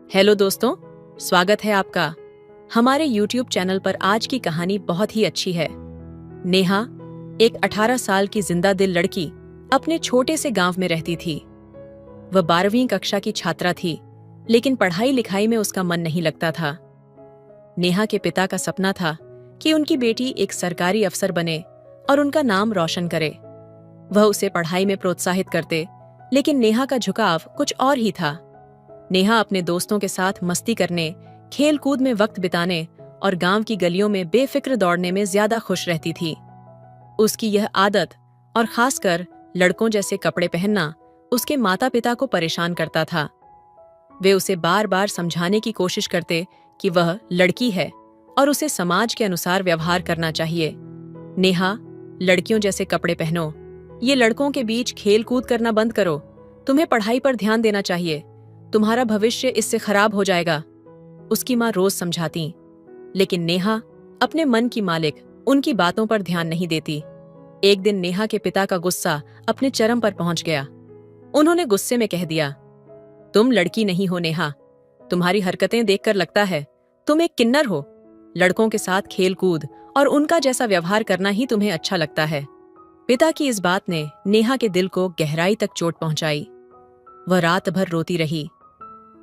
Hello दोस्तों, स्वागत है आपका हमारे YouTube चैनल पर। आज की कहानी बहुत ही अच्छी है। नेहा, एक 18 साल की जिंदा दिल लड़की, अपने छोटे से गांव में रहती थी। वह 12वीं कक्षा की छात्रा थी, लेकिन पढ़ाई लिखाई में उसका मन नहीं लगता था। नेहा के पिता का सपना था कि उनकी बेटी एक सरकारी अफसर बने और उनका नाम रोशन करे। वह उसे पढ़ाई में प्रोत्साहित करते, लेकिन नेहा का झुकाव कुछ और ही था। नेहा अपने दोस्तों के साथ मस्ती करने, खेल कूद में वक्त बिताने और गांव की गलियों में बेफिक्र दौड़ने में ज्यादा खुश रहती थी। उसकी यह आदत और खासकर लड़कों जैसे कपड़े पहनना उसके माता पिता को परेशान करता था। वे उसे बार बार समझाने की कोशिश करते कि वह लड़की है और उसे समाज के अनुसार व्यवहार करना चाहिए। नेहा, लड़कियों जैसे कपड़े पहनो, ये लड़कों के बीच खेल कूद करना बंद करो, तुम्हें पढ़ाई पर ध्यान देना चाहिए, तुम्हारा भविष्य इससे खराब हो जाएगा, उसकी माँ रोज समझाती। लेकिन नेहा अपने मन की मालिक, उनकी बातों पर ध्यान नहीं देती। एक दिन नेहा के पिता का गुस्सा अपने चरम पर पहुंच गया। उन्होंने गुस्से में कह दिया, तुम लड़की नहीं हो नेहा, तुम्हारी हरकतें देखकर लगता है तुम एक किन्नर हो। लड़कों के साथ खेल कूद और उनका जैसा व्यवहार करना ही तुम्हें अच्छा लगता है। पिता की इस बात ने नेहा के दिल को गहराई तक चोट पहुंचाई। वह रात भर रोती रही।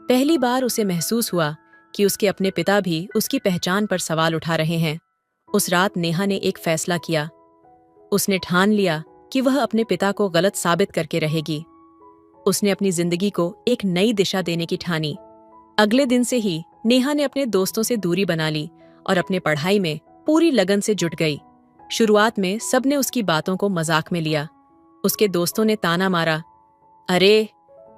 पहली बार उसे महसूस हुआ कि उसके अपने पिता भी उसकी पहचान पर सवाल उठा रहे हैं। उस रात नेहा ने एक फैसला किया। उसने ठान लिया कि वह अपने पिता को गलत साबित करके रहेगी। उसने अपनी जिंदगी को एक नई दिशा देने की ठानी। अगले दिन से ही नेहा ने अपने दोस्तों से दूरी बना ली और अपने पढ़ाई में पूरी लगन से जुट गई। शुरुआत में सबने उसकी बातों को मजाक में लिया। उसके दोस्तों ने ताना मारा, अरे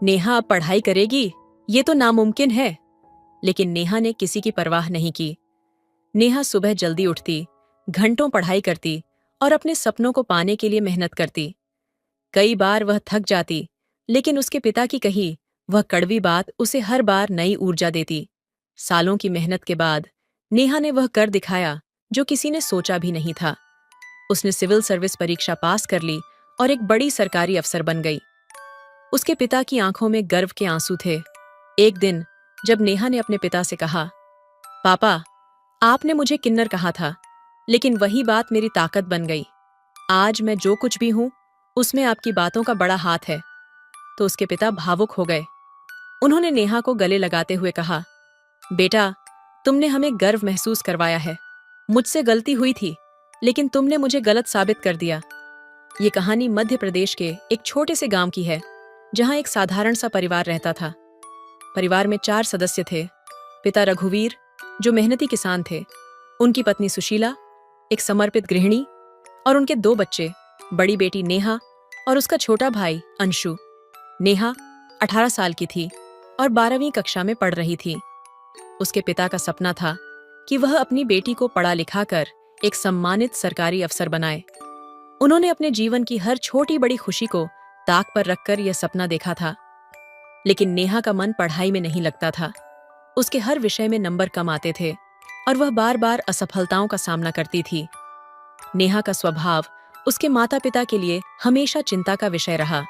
नेहा अब पढ़ाई करेगी, ये तो नामुमकिन है। लेकिन नेहा ने किसी की परवाह नहीं की। नेहा सुबह जल्दी उठती, घंटों पढ़ाई करती और अपने सपनों को पाने के लिए मेहनत करती। कई बार वह थक जाती, लेकिन उसके पिता की कही वह कड़वी बात उसे हर बार नई ऊर्जा देती। सालों की मेहनत के बाद नेहा ने वह कर दिखाया जो किसी ने सोचा भी नहीं था। उसने सिविल सर्विस परीक्षा पास कर ली और एक बड़ी सरकारी अफसर बन गई। उसके पिता की आंखों में गर्व के आंसू थे। एक दिन जब नेहा ने अपने पिता से कहा, पापा, आपने मुझे किन्नर कहा था, लेकिन वही बात मेरी ताकत बन गई। आज मैं जो कुछ भी हूं, उसमें आपकी बातों का बड़ा हाथ है। तो उसके पिता भावुक हो गए। उन्होंने नेहा को गले लगाते हुए कहा, बेटा, तुमने हमें गर्व महसूस करवाया है। मुझसे गलती हुई थी, लेकिन तुमने मुझे गलत साबित कर दिया। ये कहानी मध्य प्रदेश के एक छोटे से गांव की है, जहां एक साधारण सा परिवार रहता था। परिवार में 4 सदस्य थे। पिता रघुवीर, जो मेहनती किसान थे, उनकी पत्नी सुशीला, एक समर्पित गृहिणी, और उनके 2 बच्चे, बड़ी बेटी नेहा और उसका छोटा भाई अंशु। नेहा 18 साल की थी और 12वीं कक्षा में पढ़ रही थी। उसके पिता का सपना था कि वह अपनी बेटी को पढ़ा लिखा कर एक सम्मानित सरकारी अफसर बनाए। उन्होंने अपने जीवन की हर छोटी बड़ी खुशी को ताक पर रखकर यह सपना देखा था। लेकिन नेहा का मन पढ़ाई में नहीं लगता था। उसके हर विषय में नंबर कम आते थे और वह बार बार असफलताओं का सामना करती थी। नेहा का स्वभाव उसके माता पिता के लिए हमेशा चिंता का विषय रहा।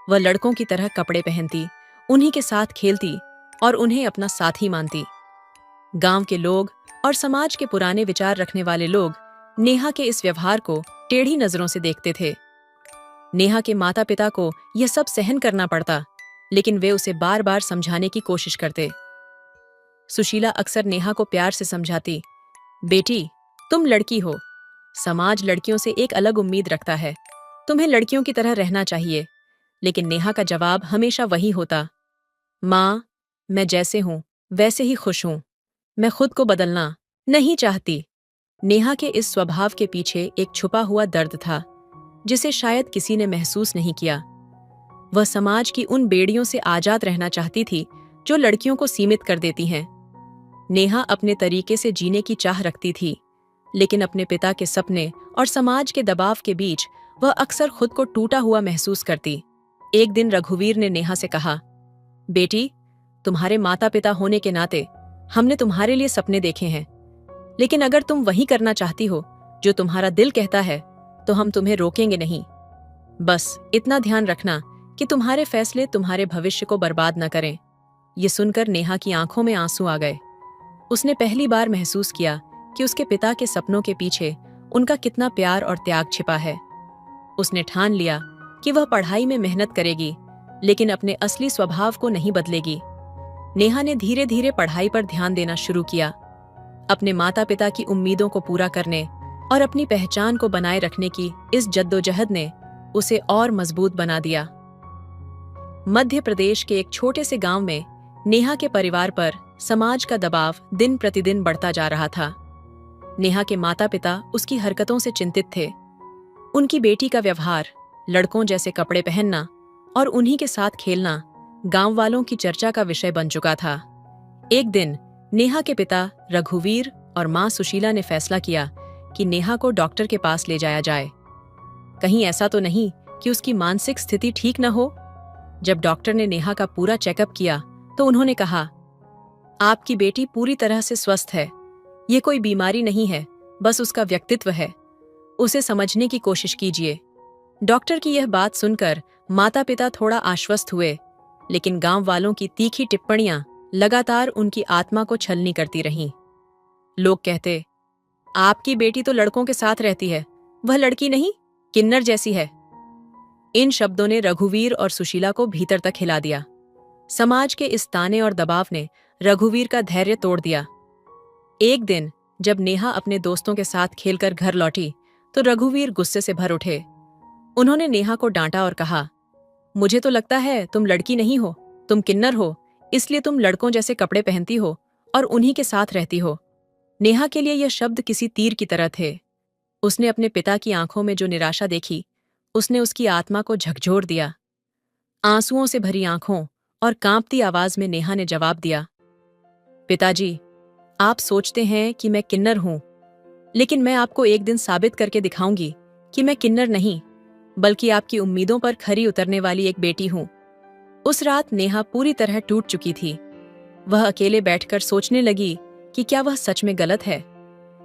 वह लड़कों की तरह कपड़े पहनती, उन्हीं के साथ खेलती और उन्हें अपना साथी मानती। गांव के लोग और समाज के पुराने विचार रखने वाले लोग नेहा के इस व्यवहार को टेढ़ी नजरों से देखते थे। नेहा के माता पिता को यह सब सहन करना पड़ता, लेकिन वे उसे बार बार समझाने की कोशिश करते। सुशीला अक्सर नेहा को प्यार से समझाती, बेटी, तुम लड़की हो, समाज लड़कियों से एक अलग उम्मीद रखता है, तुम्हें लड़कियों की तरह रहना चाहिए। लेकिन नेहा का जवाब हमेशा वही होता, माँ, मैं जैसे हूं वैसे ही खुश हूं, मैं खुद को बदलना नहीं चाहती। नेहा के इस स्वभाव के पीछे एक छुपा हुआ दर्द था, जिसे शायद किसी ने महसूस नहीं किया। वह समाज की उन बेड़ियों से आजाद रहना चाहती थी जो लड़कियों को सीमित कर देती हैं। नेहा अपने तरीके से जीने की चाह रखती थी, लेकिन अपने पिता के सपने और समाज के दबाव के बीच वह अक्सर खुद को टूटा हुआ महसूस करती। एक दिन रघुवीर ने नेहा से कहा, बेटी, तुम्हारे माता पिता होने के नाते हमने तुम्हारे लिए सपने देखे हैं, लेकिन अगर तुम वही करना चाहती हो जो तुम्हारा दिल कहता है, तो हम तुम्हें रोकेंगे नहीं। बस इतना ध्यान रखना कि तुम्हारे फैसले तुम्हारे भविष्य को बर्बाद न करें। ये सुनकर नेहा की आंखों में आंसू आ गए। उसने पहली बार महसूस किया कि उसके पिता के सपनों के पीछे उनका कितना प्यार और त्याग छिपा है। उसने ठान लिया कि वह पढ़ाई में मेहनत करेगी, लेकिन अपने असली स्वभाव को नहीं बदलेगी। नेहा ने धीरे धीरे पढ़ाई पर ध्यान देना शुरू किया। अपने माता पिता की उम्मीदों को पूरा करने और अपनी पहचान को बनाए रखने की इस जद्दोजहद ने उसे और मजबूत बना दिया। मध्य प्रदेश के एक छोटे से गांव में नेहा के परिवार पर समाज का दबाव दिन प्रतिदिन बढ़ता जा रहा था। नेहा के माता पिता उसकी हरकतों से चिंतित थे। उनकी बेटी का व्यवहार, लड़कों जैसे कपड़े पहनना और उन्हीं के साथ खेलना गांव वालों की चर्चा का विषय बन चुका था। एक दिन नेहा के पिता रघुवीर और मां सुशीला ने फैसला किया कि नेहा को डॉक्टर के पास ले जाया जाए। कहीं ऐसा तो नहीं कि उसकी मानसिक स्थिति ठीक न हो। जब डॉक्टर ने नेहा का पूरा चेकअप किया तो उन्होंने कहा, आपकी बेटी पूरी तरह से स्वस्थ है। ये कोई बीमारी नहीं है, बस उसका व्यक्तित्व है। उसे समझने की कोशिश कीजिए। डॉक्टर की यह बात सुनकर माता पिता थोड़ा आश्वस्त हुए, लेकिन गांव वालों की तीखी टिप्पणियां लगातार उनकी आत्मा को छलनी करती रहीं। लोग कहते, आपकी बेटी तो लड़कों के साथ रहती है, वह लड़की नहीं, किन्नर जैसी है। इन शब्दों ने रघुवीर और सुशीला को भीतर तक हिला दिया। समाज के इस ताने और दबाव ने रघुवीर का धैर्य तोड़ दिया। एक दिन जब नेहा अपने दोस्तों के साथ खेलकर घर लौटी तो रघुवीर गुस्से से भर उठे। उन्होंने नेहा को डांटा और कहा, मुझे तो लगता है तुम लड़की नहीं हो, तुम किन्नर हो, इसलिए तुम लड़कों जैसे कपड़े पहनती हो और उन्हीं के साथ रहती हो। नेहा के लिए यह शब्द किसी तीर की तरह थे। उसने अपने पिता की आंखों में जो निराशा देखी, उसने उसकी आत्मा को झकझोर दिया। आंसुओं से भरी आंखों और कांपती आवाज में नेहा ने जवाब दिया, पिताजी, आप सोचते हैं कि मैं किन्नर हूं, लेकिन मैं आपको एक दिन साबित करके दिखाऊंगी कि मैं किन्नर नहीं, बल्कि आपकी उम्मीदों पर खरी उतरने वाली एक बेटी हूं। उस रात नेहा पूरी तरह टूट चुकी थी। वह अकेले बैठकर सोचने लगी कि क्या वह सच में गलत है,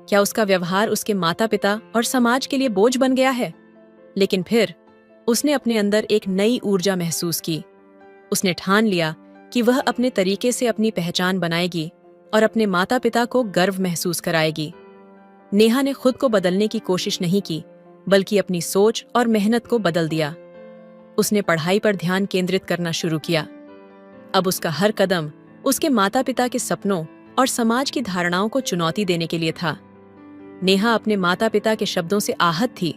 क्या उसका व्यवहार उसके माता पिता और समाज के लिए बोझ बन गया है। लेकिन फिर उसने अपने अंदर एक नई ऊर्जा महसूस की। उसने ठान लिया कि वह अपने तरीके से अपनी पहचान बनाएगी और अपने माता पिता को गर्व महसूस कराएगी। नेहा ने खुद को बदलने की कोशिश नहीं की, बल्कि अपनी सोच और मेहनत को बदल दिया। उसने पढ़ाई पर ध्यान केंद्रित करना शुरू किया। अब उसका हर कदम उसके माता पिता के सपनों और समाज की धारणाओं को चुनौती देने के लिए था। नेहा अपने माता पिता के शब्दों से आहत थी,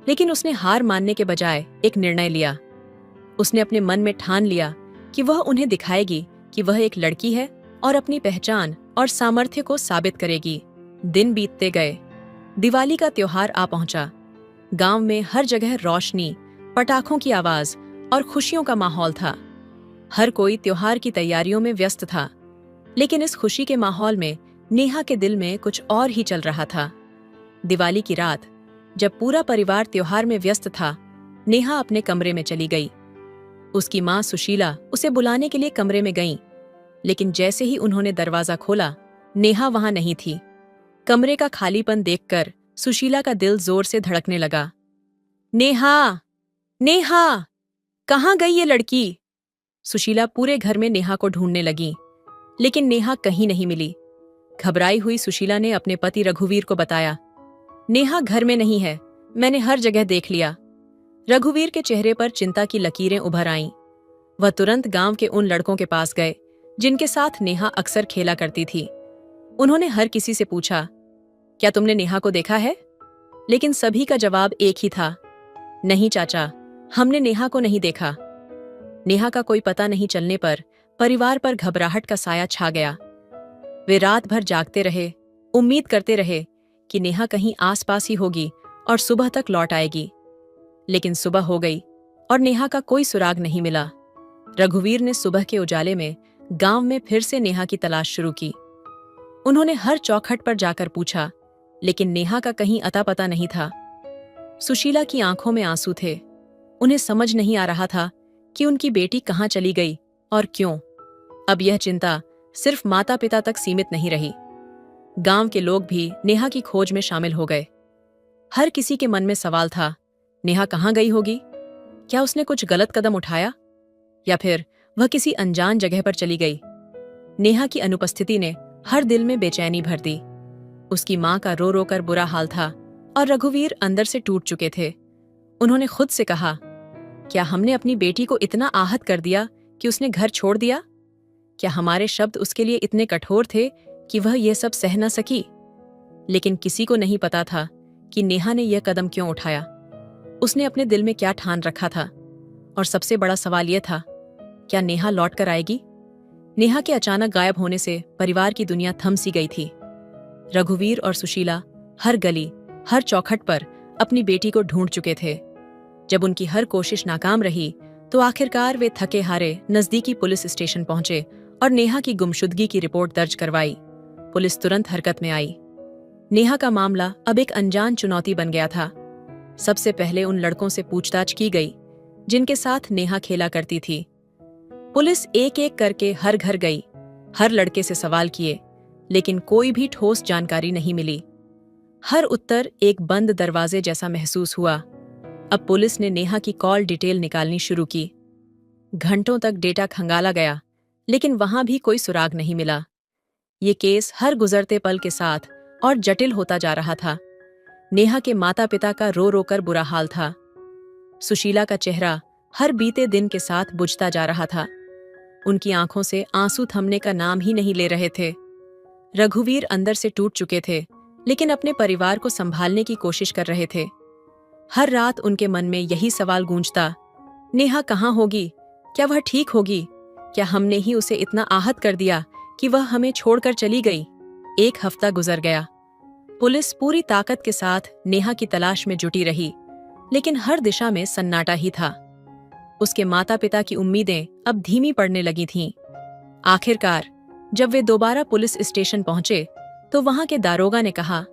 लेकिन उसने हार मानने के बजाय एक निर्णय लिया। उसने अपने मन में ठान लिया कि वह उन्हें दिखाएगी कि वह एक लड़की है और अपनी पहचान और सामर्थ्य को साबित करेगी। दिन बीतते गए। दिवाली का त्योहार आ पहुंचा। गांव में हर जगह रोशनी, पटाखों की आवाज और खुशियों का माहौल था। हर कोई त्योहार की तैयारियों में व्यस्त था, लेकिन इस खुशी के माहौल में नेहा के दिल में कुछ और ही चल रहा था। दिवाली की रात, जब पूरा परिवार त्योहार में व्यस्त था, नेहा अपने कमरे में चली गई। उसकी मां सुशीला उसे बुलाने के लिए कमरे में गईं, लेकिन जैसे ही उन्होंने दरवाजा खोला, नेहा वहां नहीं थी। कमरे का खालीपन देखकर सुशीला का दिल जोर से धड़कने लगा। नेहा, नेहा, कहाँ गई ये लड़की? सुशीला पूरे घर में नेहा को ढूंढने लगी, लेकिन नेहा कहीं नहीं मिली। घबराई हुई सुशीला ने अपने पति रघुवीर को बताया, नेहा घर में नहीं है, मैंने हर जगह देख लिया। रघुवीर के चेहरे पर चिंता की लकीरें उभर आईं। वह तुरंत गांव के उन लड़कों के पास गए जिनके साथ नेहा अक्सर खेला करती थी। उन्होंने हर किसी से पूछा, क्या तुमने नेहा को देखा है? लेकिन सभी का जवाब एक ही था, नहीं चाचा, हमने नेहा को नहीं देखा। नेहा का कोई पता नहीं चलने पर परिवार पर घबराहट का साया छा गया। वे रात भर जागते रहे, उम्मीद करते रहे कि नेहा कहीं आसपास ही होगी और सुबह तक लौट आएगी। लेकिन सुबह हो गई और नेहा का कोई सुराग नहीं मिला। रघुवीर ने सुबह के उजाले में गांव में फिर से नेहा की तलाश शुरू की। उन्होंने हर चौखट पर जाकर पूछा, लेकिन नेहा का कहीं अता पता नहीं था। सुशीला की आंखों में आंसू थे। उन्हें समझ नहीं आ रहा था कि उनकी बेटी कहाँ चली गई और क्यों। अब यह चिंता सिर्फ माता पिता तक सीमित नहीं रही। गांव के लोग भी नेहा की खोज में शामिल हो गए। हर किसी के मन में सवाल था, नेहा कहाँ गई होगी? क्या उसने कुछ गलत कदम उठाया, या फिर वह किसी अनजान जगह पर चली गई? नेहा की अनुपस्थिति ने हर दिल में बेचैनी भर दी। उसकी माँ का रो रो कर बुरा हाल था और रघुवीर अंदर से टूट चुके थे। उन्होंने खुद से कहा, क्या हमने अपनी बेटी को इतना आहत कर दिया कि उसने घर छोड़ दिया? क्या हमारे शब्द उसके लिए इतने कठोर थे कि वह यह सब सह न सकी? लेकिन किसी को नहीं पता था कि नेहा ने यह कदम क्यों उठाया। उसने अपने दिल में क्या ठान रखा था? और सबसे बड़ा सवाल यह था, क्या नेहा लौट कर आएगी? नेहा के अचानक गायब होने से परिवार की दुनिया थम सी गई थी। रघुवीर और सुशीला हर गली, हर चौखट पर अपनी बेटी को ढूंढ चुके थे। जब उनकी हर कोशिश नाकाम रही तो आखिरकार वे थके हारे नजदीकी पुलिस स्टेशन पहुंचे और नेहा की गुमशुदगी की रिपोर्ट दर्ज करवाई। पुलिस तुरंत हरकत में आई। नेहा का मामला अब एक अनजान चुनौती बन गया था। सबसे पहले उन लड़कों से पूछताछ की गई जिनके साथ नेहा खेला करती थी। पुलिस एक एक करके हर घर गई, हर लड़के से सवाल किए, लेकिन कोई भी ठोस जानकारी नहीं मिली। हर उत्तर एक बंद दरवाजे जैसा महसूस हुआ। अब पुलिस ने नेहा की कॉल डिटेल निकालनी शुरू की। घंटों तक डेटा खंगाला गया, लेकिन वहां भी कोई सुराग नहीं मिला। ये केस हर गुजरते पल के साथ और जटिल होता जा रहा था। नेहा के माता पिता का रो रो कर बुरा हाल था। सुशीला का चेहरा हर बीते दिन के साथ बुझता जा रहा था। उनकी आंखों से आंसू थमने का नाम ही नहीं ले रहे थे। रघुवीर अंदर से टूट चुके थे, लेकिन अपने परिवार को संभालने की कोशिश कर रहे थे। हर रात उनके मन में यही सवाल गूंजता, नेहा कहाँ होगी? क्या वह ठीक होगी? क्या हमने ही उसे इतना आहत कर दिया कि वह हमें छोड़कर चली गई? 1 हफ्ता गुजर गया। पुलिस पूरी ताकत के साथ नेहा की तलाश में जुटी रही, लेकिन हर दिशा में सन्नाटा ही था। उसके माता पिता की उम्मीदें अब धीमी पड़ने लगी थीं। आखिरकार जब वे दोबारा पुलिस स्टेशन पहुंचे तो वहां के दारोगा ने कहा,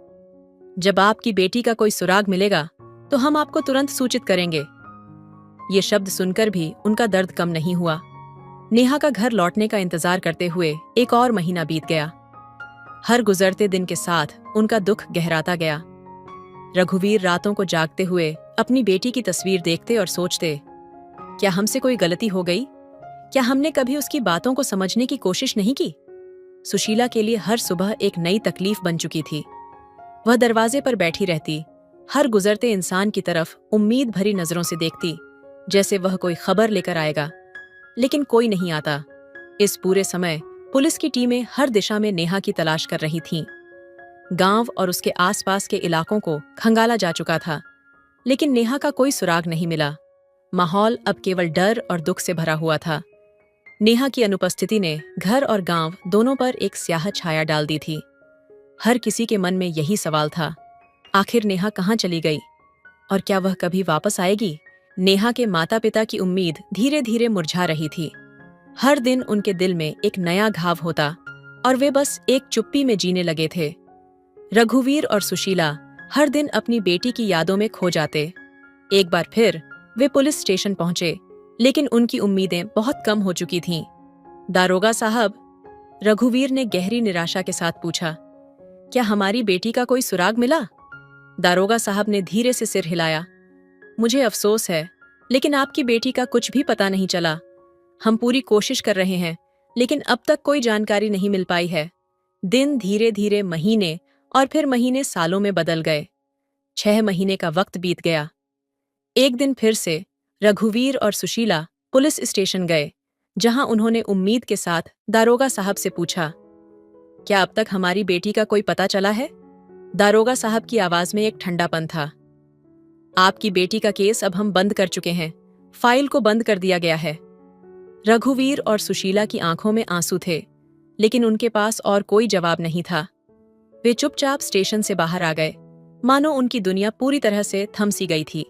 जब आपकी बेटी का कोई सुराग मिलेगा तो हम आपको तुरंत सूचित करेंगे। ये शब्द सुनकर भी उनका दर्द कम नहीं हुआ। नेहा का घर लौटने का इंतजार करते हुए 1 और महीना बीत गया। हर गुजरते दिन के साथ उनका दुख गहराता गया। रघुवीर रातों को जागते हुए अपनी बेटी की तस्वीर देखते और सोचते, क्या हमसे कोई गलती हो गई? क्या हमने कभी उसकी बातों को समझने की कोशिश नहीं की? सुशीला के लिए हर सुबह एक नई तकलीफ बन चुकी थी। वह दरवाजे पर बैठी रहती, हर गुजरते इंसान की तरफ उम्मीद भरी नजरों से देखती, जैसे वह कोई खबर लेकर आएगा, लेकिन कोई नहीं आता। इस पूरे समय पुलिस की टीमें हर दिशा में नेहा की तलाश कर रही थीं। गांव और उसके आसपास के इलाकों को खंगाला जा चुका था, लेकिन नेहा का कोई सुराग नहीं मिला। माहौल अब केवल डर और दुख से भरा हुआ था। नेहा की अनुपस्थिति ने घर और गांव दोनों पर एक स्याह छाया डाल दी थी। हर किसी के मन में यही सवाल था, आखिर नेहा कहाँ चली गई और क्या वह कभी वापस आएगी? नेहा के माता पिता की उम्मीद धीरे धीरे मुरझा रही थी। हर दिन उनके दिल में एक नया घाव होता और वे बस एक चुप्पी में जीने लगे थे। रघुवीर और सुशीला हर दिन अपनी बेटी की यादों में खो जाते। एक बार फिर वे पुलिस स्टेशन पहुंचे, लेकिन उनकी उम्मीदें बहुत कम हो चुकी थीं। दारोगा साहब, रघुवीर ने गहरी निराशा के साथ पूछा, क्या हमारी बेटी का कोई सुराग मिला? दारोगा साहब ने धीरे से सिर हिलाया। मुझे अफसोस है, लेकिन आपकी बेटी का कुछ भी पता नहीं चला। हम पूरी कोशिश कर रहे हैं, लेकिन अब तक कोई जानकारी नहीं मिल पाई है। दिन धीरे धीरे महीने और फिर महीने सालों में बदल गए। 6 महीने का वक्त बीत गया। एक दिन फिर से रघुवीर और सुशीला पुलिस स्टेशन गए, जहां उन्होंने उम्मीद के साथ दारोगा साहब से पूछा, क्या अब तक हमारी बेटी का कोई पता चला है? दारोगा साहब की आवाज में एक ठंडापन था। आपकी बेटी का केस अब हम बंद कर चुके हैं। फाइल को बंद कर दिया गया है। रघुवीर और सुशीला की आंखों में आंसू थे, लेकिन उनके पास और कोई जवाब नहीं था। वे चुपचाप स्टेशन से बाहर आ गए, मानो उनकी दुनिया पूरी तरह से थम सी गई थी।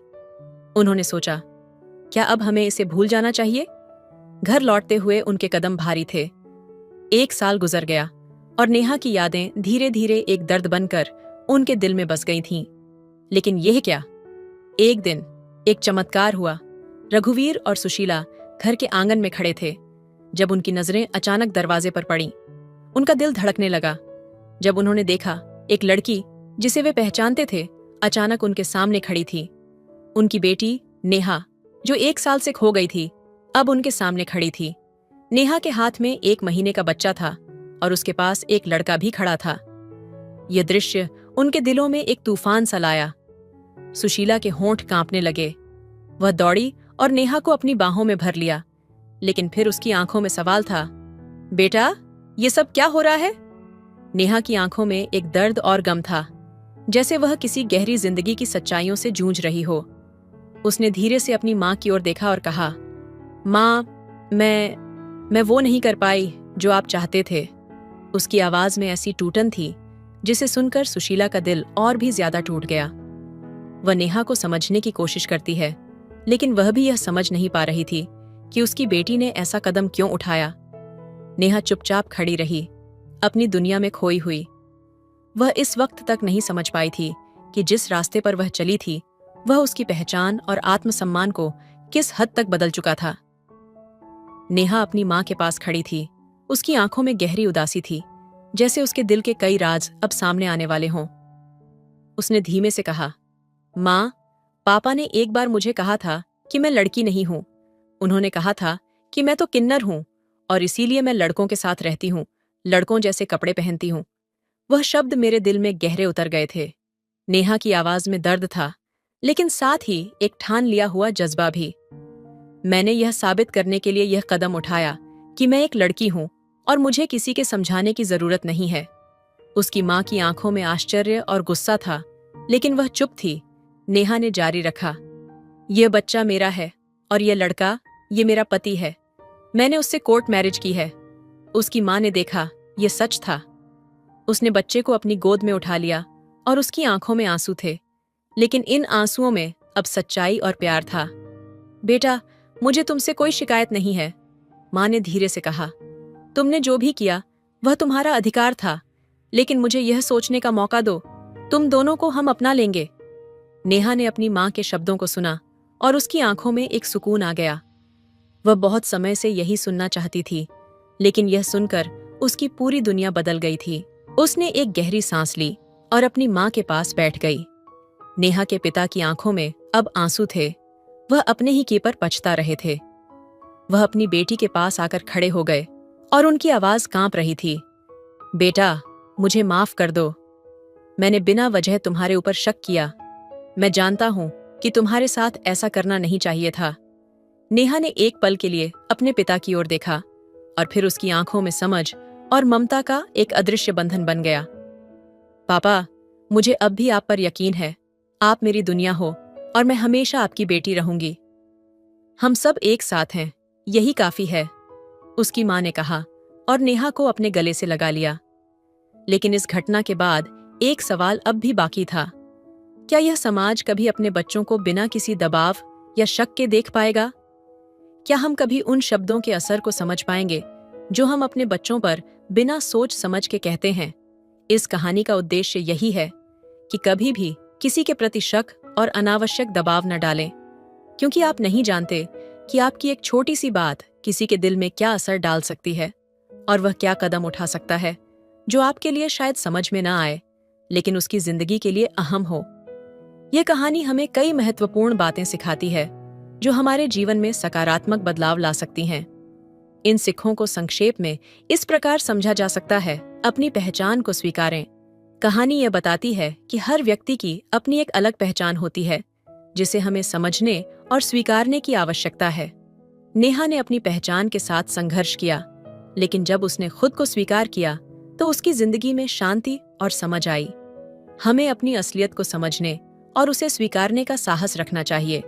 उन्होंने सोचा, क्या अब हमें इसे भूल जाना चाहिए? घर लौटते हुए उनके कदम भारी थे। 1 साल गुजर गया और नेहा की यादें धीरे धीरे एक दर्द बनकर उनके दिल में बस गई थीं। लेकिन यह क्या? एक दिन एक चमत्कार हुआ। रघुवीर और सुशीला घर के आंगन में खड़े थे जब उनकी नजरें अचानक दरवाजे पर पड़ीं। उनका दिल धड़कने लगा जब उन्होंने देखा एक लड़की जिसे वे पहचानते थे अचानक उनके सामने खड़ी थी। उनकी बेटी नेहा, जो 1 साल से खो गई थी, अब उनके सामने खड़ी थी। नेहा के हाथ में 1 महीने का बच्चा था और उसके पास एक लड़का भी खड़ा था। यह दृश्य उनके दिलों में एक तूफान सा लाया। सुशीला के होंठ कांपने लगे। वह दौड़ी और नेहा को अपनी बाहों में भर लिया, लेकिन फिर उसकी आंखों में सवाल था। बेटा, ये सब क्या हो रहा है? नेहा की आंखों में एक दर्द और गम था, जैसे वह किसी गहरी जिंदगी की सच्चाइयों से जूझ रही हो। उसने धीरे से अपनी माँ की ओर देखा और कहा, माँ, मैं वो नहीं कर पाई जो आप चाहते थे। उसकी आवाज में ऐसी टूटन थी जिसे सुनकर सुशीला का दिल और भी ज्यादा टूट गया। वह नेहा को समझने की कोशिश करती है, लेकिन वह भी यह समझ नहीं पा रही थी कि उसकी बेटी ने ऐसा कदम क्यों उठाया। नेहा चुपचाप खड़ी रही, अपनी दुनिया में खोई हुई। वह इस वक्त तक नहीं समझ पाई थी कि जिस रास्ते पर वह चली थी, वह उसकी पहचान और आत्मसम्मान को किस हद तक बदल चुका था। नेहा अपनी माँ के पास खड़ी थी। उसकी आंखों में गहरी उदासी थी, जैसे उसके दिल के कई राज अब सामने आने वाले हों। उसने धीमे से कहा, माँ, पापा ने एक बार मुझे कहा था कि मैं लड़की नहीं हूं। उन्होंने कहा था कि मैं तो किन्नर हूं और इसीलिए मैं लड़कों के साथ रहती हूं, लड़कों जैसे कपड़े पहनती हूं। वह शब्द मेरे दिल में गहरे उतर गए थे। नेहा की आवाज में दर्द था, लेकिन साथ ही एक ठान लिया हुआ जज्बा भी। मैंने यह साबित करने के लिए यह कदम उठाया कि मैं एक लड़की हूं और मुझे किसी के समझाने की जरूरत नहीं है। उसकी माँ की आंखों में आश्चर्य और गुस्सा था, लेकिन वह चुप थी। नेहा ने जारी रखा, यह बच्चा मेरा है और यह लड़का, ये मेरा पति है। मैंने उससे कोर्ट मैरिज की है। उसकी माँ ने देखा, यह सच था। उसने बच्चे को अपनी गोद में उठा लिया और उसकी आंखों में आंसू थे, लेकिन इन आंसुओं में अब सच्चाई और प्यार था। बेटा, मुझे तुमसे कोई शिकायत नहीं है, माँ ने धीरे से कहा। तुमने जो भी किया वह तुम्हारा अधिकार था, लेकिन मुझे यह सोचने का मौका दो, तुम दोनों को हम अपना लेंगे। नेहा ने अपनी माँ के शब्दों को सुना और उसकी आंखों में एक सुकून आ गया। वह बहुत समय से यही सुनना चाहती थी, लेकिन यह सुनकर उसकी पूरी दुनिया बदल गई थी। उसने एक गहरी सांस ली और अपनी माँ के पास बैठ गई। नेहा के पिता की आंखों में अब आंसू थे। वह अपने ही किए पर पछता रहे थे। वह अपनी बेटी के पास आकर खड़े हो गए और उनकी आवाज कांप रही थी। बेटा, मुझे माफ कर दो। मैंने बिना वजह तुम्हारे ऊपर शक किया। मैं जानता हूं कि तुम्हारे साथ ऐसा करना नहीं चाहिए था। नेहा ने एक पल के लिए अपने पिता की ओर देखा और फिर उसकी आंखों में समझ और ममता का एक अदृश्य बंधन बन गया। पापा, मुझे अब भी आप पर यकीन है। आप मेरी दुनिया हो और मैं हमेशा आपकी बेटी रहूंगी। हम सब एक साथ हैं, यही काफी है, उसकी माँ ने कहा और नेहा को अपने गले से लगा लिया। लेकिन इस घटना के बाद एक सवाल अब भी बाकी था। क्या यह समाज कभी अपने बच्चों को बिना किसी दबाव या शक के देख पाएगा? क्या हम कभी उन शब्दों के असर को समझ पाएंगे जो हम अपने बच्चों पर बिना सोच समझ के कहते हैं? इस कहानी का उद्देश्य यही है कि कभी भी किसी के प्रति शक और अनावश्यक दबाव न डालें, क्योंकि आप नहीं जानते कि आपकी एक छोटी सी बात किसी के दिल में क्या असर डाल सकती है और वह क्या कदम उठा सकता है जो आपके लिए शायद समझ में ना आए, लेकिन उसकी जिंदगी के लिए अहम हो। यह कहानी हमें कई महत्वपूर्ण बातें सिखाती है जो हमारे जीवन में सकारात्मक बदलाव ला सकती हैं। इन सिक्खों को संक्षेप में इस प्रकार समझा जा सकता है, अपनी पहचान को स्वीकारें। कहानी यह बताती है कि हर व्यक्ति की अपनी एक अलग पहचान होती है, जिसे हमें समझने और स्वीकारने की आवश्यकता है। नेहा ने अपनी पहचान के साथ संघर्ष किया, लेकिन जब उसने खुद को स्वीकार किया तो उसकी जिंदगी में शांति और समझ आई। हमें अपनी असलियत को समझने और उसे स्वीकारने का साहस रखना चाहिए।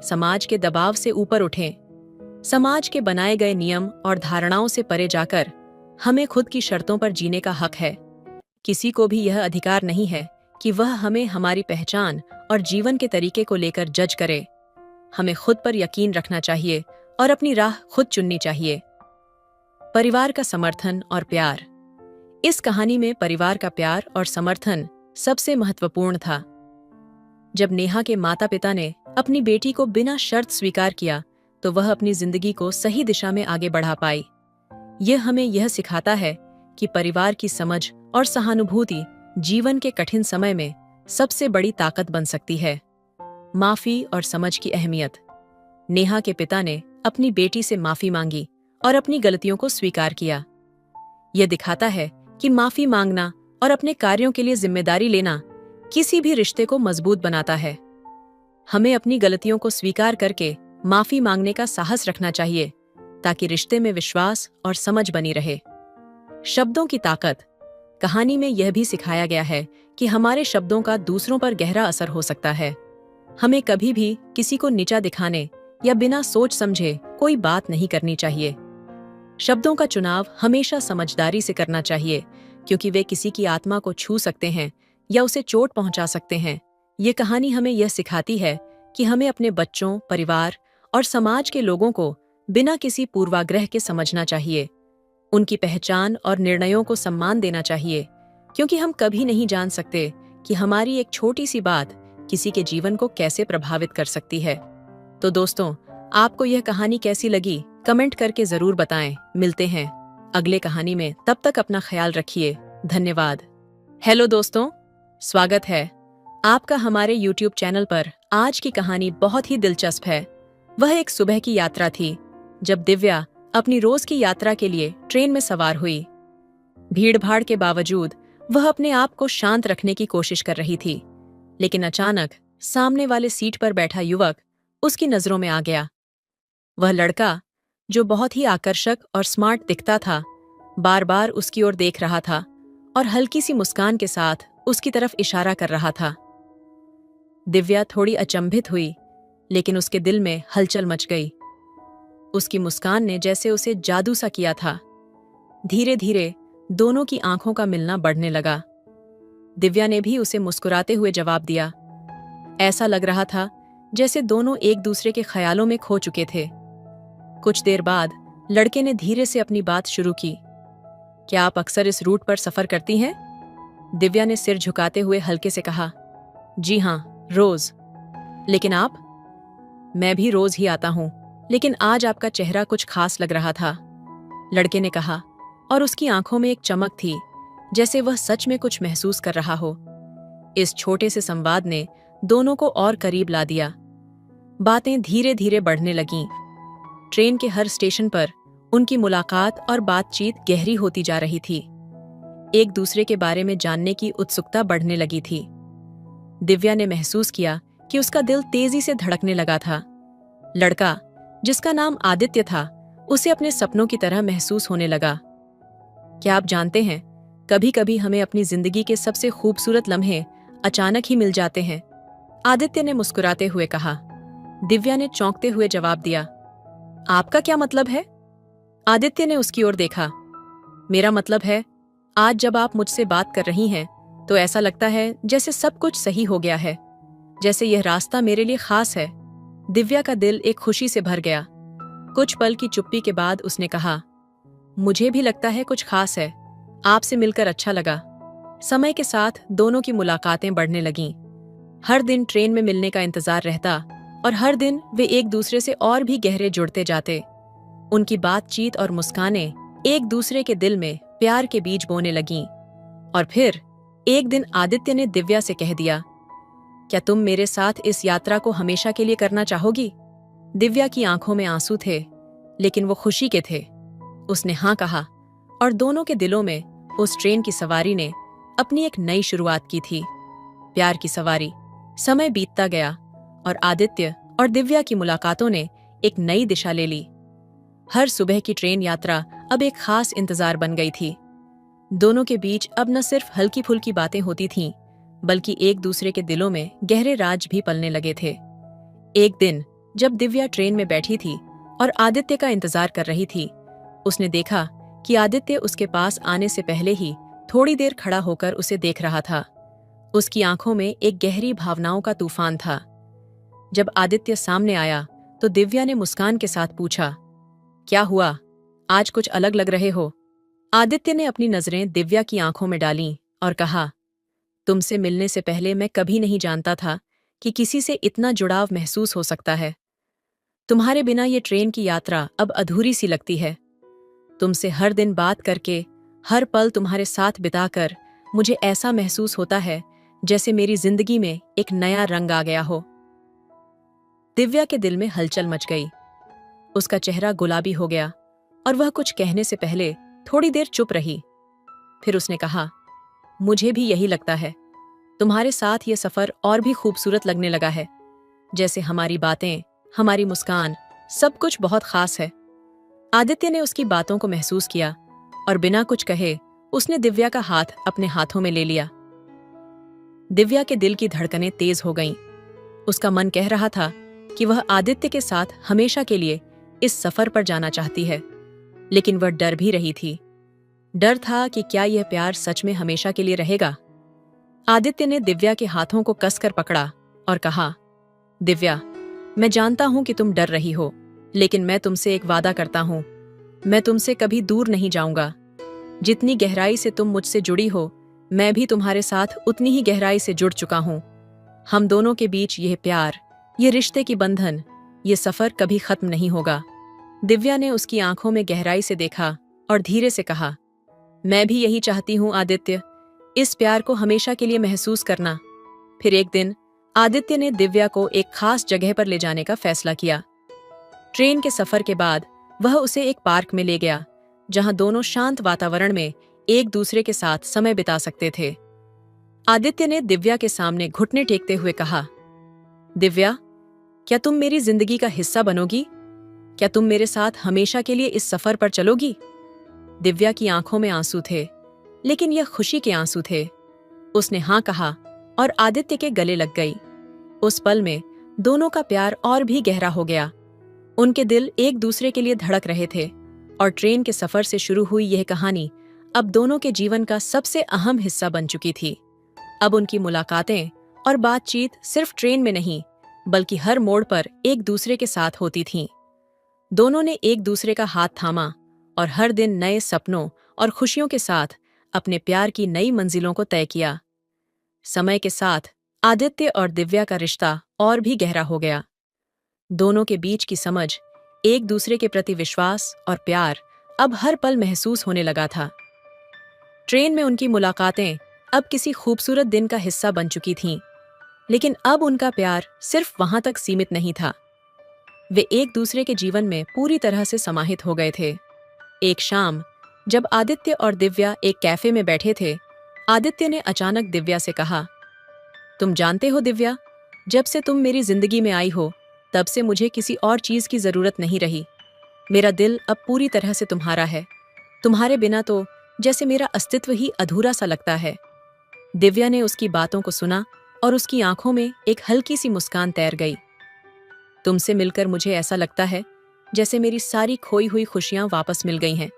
समाज के दबाव से ऊपर उठें। समाज के बनाए गए नियम और धारणाओं से परे जाकर हमें खुद की शर्तों पर जीने का हक है। किसी को भी यह अधिकार नहीं है कि वह हमें हमारी पहचान और जीवन के तरीके को लेकर जज करे। हमें खुद पर यकीन रखना चाहिए और अपनी राह खुद चुननी चाहिए। परिवार का समर्थन और प्यार। इस कहानी में परिवार का प्यार और समर्थन सबसे महत्वपूर्ण था। जब नेहा के माता पिता ने अपनी बेटी को बिना शर्त स्वीकार किया तो वह अपनी जिंदगी को सही दिशा में आगे बढ़ा पाई। यह हमें यह सिखाता है कि परिवार की समझ और सहानुभूति जीवन के कठिन समय में सबसे बड़ी ताकत बन सकती है। माफी और समझ की अहमियत। नेहा के पिता ने अपनी बेटी से माफी मांगी और अपनी गलतियों को स्वीकार किया। यह दिखाता है कि माफी मांगना और अपने कार्यों के लिए जिम्मेदारी लेना किसी भी रिश्ते को मजबूत बनाता है। हमें अपनी गलतियों को स्वीकार करके माफी मांगने का साहस रखना चाहिए ताकि रिश्ते में विश्वास और समझ बनी रहे। शब्दों की ताकत। कहानी में यह भी सिखाया गया है कि हमारे शब्दों का दूसरों पर गहरा असर हो सकता है। हमें कभी भी किसी को नीचा दिखाने या बिना सोच समझे कोई बात नहीं करनी चाहिए। शब्दों का चुनाव हमेशा समझदारी से करना चाहिए क्योंकि वे किसी की आत्मा को छू सकते हैं या उसे चोट पहुंचा सकते हैं। ये कहानी हमें यह सिखाती है कि हमें अपने बच्चों, परिवार और समाज के लोगों को बिना किसी पूर्वाग्रह के समझना चाहिए। उनकी पहचान और निर्णयों को सम्मान देना चाहिए क्योंकि हम कभी नहीं जान सकते कि हमारी एक छोटी सी बात किसी के जीवन को कैसे प्रभावित कर सकती है। तो दोस्तों, आपको यह कहानी कैसी लगी कमेंट करके जरूर बताएं। मिलते हैं अगले कहानी में, तब तक अपना ख्याल रखिए। धन्यवाद। हेलो दोस्तों, स्वागत है आपका हमारे YouTube चैनल पर। आज की कहानी बहुत ही दिलचस्प है। वह एक सुबह की यात्रा थी जब दिव्या अपनी रोज की यात्रा के लिए ट्रेन में सवार हुई। भीड़-भाड़ के बावजूद वह अपने आप को शांत रखने की कोशिश कर रही थी, लेकिन अचानक सामने वाले सीट पर बैठा युवक उसकी नजरों में आ गया। वह लड़का, जो बहुत ही आकर्षक और स्मार्ट दिखता था, बार बार उसकी ओर देख रहा था और हल्की सी मुस्कान के साथ उसकी तरफ इशारा कर रहा था। दिव्या थोड़ी अचंभित हुई, लेकिन उसके दिल में हलचल मच गई। उसकी मुस्कान ने जैसे उसे जादू सा किया था। धीरे धीरे दोनों की आंखों का मिलना बढ़ने लगा। दिव्या ने भी उसे मुस्कुराते हुए जवाब दिया। ऐसा लग रहा था जैसे दोनों एक दूसरे के ख्यालों में खो चुके थे। कुछ देर बाद लड़के ने धीरे से अपनी बात शुरू की। क्या आप अक्सर इस रूट पर सफर करती हैं? दिव्या ने सिर झुकाते हुए हल्के से कहा। जी हाँ, रोज। लेकिन आप? मैं भी रोज ही आता हूं, लेकिन आज आपका चेहरा कुछ खास लग रहा था, लड़के ने कहा, और उसकी आंखों में एक चमक थी, जैसे वह सच में कुछ महसूस कर रहा हो। इस छोटे से संवाद ने दोनों को और करीब ला दिया। बातें धीरे धीरे बढ़ने लगीं। ट्रेन के हर स्टेशन पर उनकी मुलाकात और बातचीत गहरी होती जा रही थी। एक दूसरे के बारे में जानने की उत्सुकता बढ़ने लगी थी। दिव्या ने महसूस किया कि उसका दिल तेजी से धड़कने लगा था। लड़का, जिसका नाम आदित्य था, उसे अपने सपनों की तरह महसूस होने लगा। क्या आप जानते हैं, कभी कभी हमें अपनी जिंदगी के सबसे खूबसूरत लम्हे अचानक ही मिल जाते हैं, आदित्य ने मुस्कुराते हुए कहा। दिव्या ने चौंकते हुए जवाब दिया। आपका क्या मतलब है? आदित्य ने उसकी ओर देखा। मेरा मतलब है, आज जब आप मुझसे बात कर रही हैं तो ऐसा लगता है जैसे सब कुछ सही हो गया है, जैसे यह रास्ता मेरे लिए खास है। दिव्या का दिल एक खुशी से भर गया। कुछ पल की चुप्पी के बाद उसने कहा, मुझे भी लगता है कुछ खास है। आपसे मिलकर अच्छा लगा। समय के साथ दोनों की मुलाकातें बढ़ने लगीं। हर दिन ट्रेन में मिलने का इंतजार रहता और हर दिन वे एक दूसरे से और भी गहरे जुड़ते जाते। उनकी बातचीत और मुस्कानें एक दूसरे के दिल में प्यार के बीज बोने लगीं। और फिर एक दिन आदित्य ने दिव्या से कह दिया, क्या तुम मेरे साथ इस यात्रा को हमेशा के लिए करना चाहोगी? दिव्या की आंखों में आंसू थे, लेकिन वो खुशी के थे। उसने हाँ कहा और दोनों के दिलों में उस ट्रेन की सवारी ने अपनी एक नई शुरुआत की थी। प्यार की सवारी। समय बीतता गया और आदित्य और दिव्या की मुलाकातों ने एक नई दिशा ले ली। हर सुबह की ट्रेन यात्रा अब एक खास इंतजार बन गई थी। दोनों के बीच अब न सिर्फ हल्की फुल्की बातें होती थीं, बल्कि एक दूसरे के दिलों में गहरे राज भी पलने लगे थे। एक दिन जब दिव्या ट्रेन में बैठी थी और आदित्य का इंतजार कर रही थी, उसने देखा कि आदित्य उसके पास आने से पहले ही थोड़ी देर खड़ा होकर उसे देख रहा था। उसकी आंखों में एक गहरी भावनाओं का तूफान था। जब आदित्य सामने आया तो दिव्या ने मुस्कान के साथ पूछा, क्या हुआ? आज कुछ अलग लग रहे हो। आदित्य ने अपनी नजरें दिव्या की आंखों में डालीं और कहा, तुमसे मिलने से पहले मैं कभी नहीं जानता था कि किसी से इतना जुड़ाव महसूस हो सकता है। तुम्हारे बिना ये ट्रेन की यात्रा अब अधूरी सी लगती है। तुमसे हर दिन बात करके, हर पल तुम्हारे साथ बिताकर मुझे ऐसा महसूस होता है जैसे मेरी जिंदगी में एक नया रंग आ गया हो। दिव्या के दिल में हलचल मच गई। उसका चेहरा गुलाबी हो गया और वह कुछ कहने से पहले थोड़ी देर चुप रही। फिर उसने कहा, मुझे भी यही लगता है। तुम्हारे साथ ये सफर और भी खूबसूरत लगने लगा है। जैसे हमारी बातें, हमारी मुस्कान, सब कुछ बहुत खास है। आदित्य ने उसकी बातों को महसूस किया और बिना कुछ कहे उसने दिव्या का हाथ अपने हाथों में ले लिया। दिव्या के दिल की धड़कनें तेज हो गईं। उसका मन कह रहा था कि वह आदित्य के साथ हमेशा के लिए इस सफर पर जाना चाहती है, लेकिन वह डर भी रही थी। डर था कि क्या यह प्यार सच में हमेशा के लिए रहेगा। आदित्य ने दिव्या के हाथों को कसकर पकड़ा और कहा, दिव्या, मैं जानता हूं कि तुम डर रही हो, लेकिन मैं तुमसे एक वादा करता हूं, मैं तुमसे कभी दूर नहीं जाऊंगा। जितनी गहराई से तुम मुझसे जुड़ी हो, मैं भी तुम्हारे साथ उतनी ही गहराई से जुड़ चुका हूं। हम दोनों के बीच यह प्यार, ये रिश्ते की बंधन, ये सफर कभी खत्म नहीं होगा। दिव्या ने उसकी आंखों में गहराई से देखा और धीरे से कहा, मैं भी यही चाहती हूं आदित्य, इस प्यार को हमेशा के लिए महसूस करना। फिर एक दिन आदित्य ने दिव्या को एक खास जगह पर ले जाने का फैसला किया। ट्रेन के सफर के बाद वह उसे एक पार्क में ले गया, जहां दोनों शांत वातावरण में एक दूसरे के साथ समय बिता सकते थे। आदित्य ने दिव्या के सामने घुटने टेकते हुए कहा, दिव्या, क्या तुम मेरी जिंदगी का हिस्सा बनोगी? क्या तुम मेरे साथ हमेशा के लिए इस सफर पर चलोगी? दिव्या की आंखों में आंसू थे, लेकिन यह खुशी के आंसू थे। उसने हाँ कहा और आदित्य के गले लग गई। उस पल में दोनों का प्यार और भी गहरा हो गया। उनके दिल एक दूसरे के लिए धड़क रहे थे और ट्रेन के सफर से शुरू हुई यह कहानी अब दोनों के जीवन का सबसे अहम हिस्सा बन चुकी थी। अब उनकी मुलाकातें और बातचीत सिर्फ ट्रेन में नहीं, बल्कि हर मोड़ पर एक दूसरे के साथ होती थीं। दोनों ने एक दूसरे का हाथ थामा और हर दिन नए सपनों और खुशियों के साथ अपने प्यार की नई मंजिलों को तय किया। समय के साथ आदित्य और दिव्या का रिश्ता और भी गहरा हो गया। दोनों के बीच की समझ, एक दूसरे के प्रति विश्वास और प्यार अब हर पल महसूस होने लगा था। ट्रेन में उनकी मुलाकातें अब किसी खूबसूरत दिन का हिस्सा बन चुकी थीं, लेकिन अब उनका प्यार सिर्फ वहां तक सीमित नहीं था। वे एक दूसरे के जीवन में पूरी तरह से समाहित हो गए थे। एक शाम जब आदित्य और दिव्या एक कैफे में बैठे थे, आदित्य ने अचानक दिव्या से कहा, तुम जानते हो दिव्या, जब से तुम मेरी जिंदगी में आई हो, तब से मुझे किसी और चीज की जरूरत नहीं रही। मेरा दिल अब पूरी तरह से तुम्हारा है। तुम्हारे बिना तो जैसे मेरा अस्तित्व ही अधूरा सा लगता है। दिव्या ने उसकी बातों को सुना और उसकी आंखों में एक हल्की सी मुस्कान तैर गई। तुमसे मिलकर मुझे ऐसा लगता है जैसे मेरी सारी खोई हुई खुशियां वापस मिल गई हैं,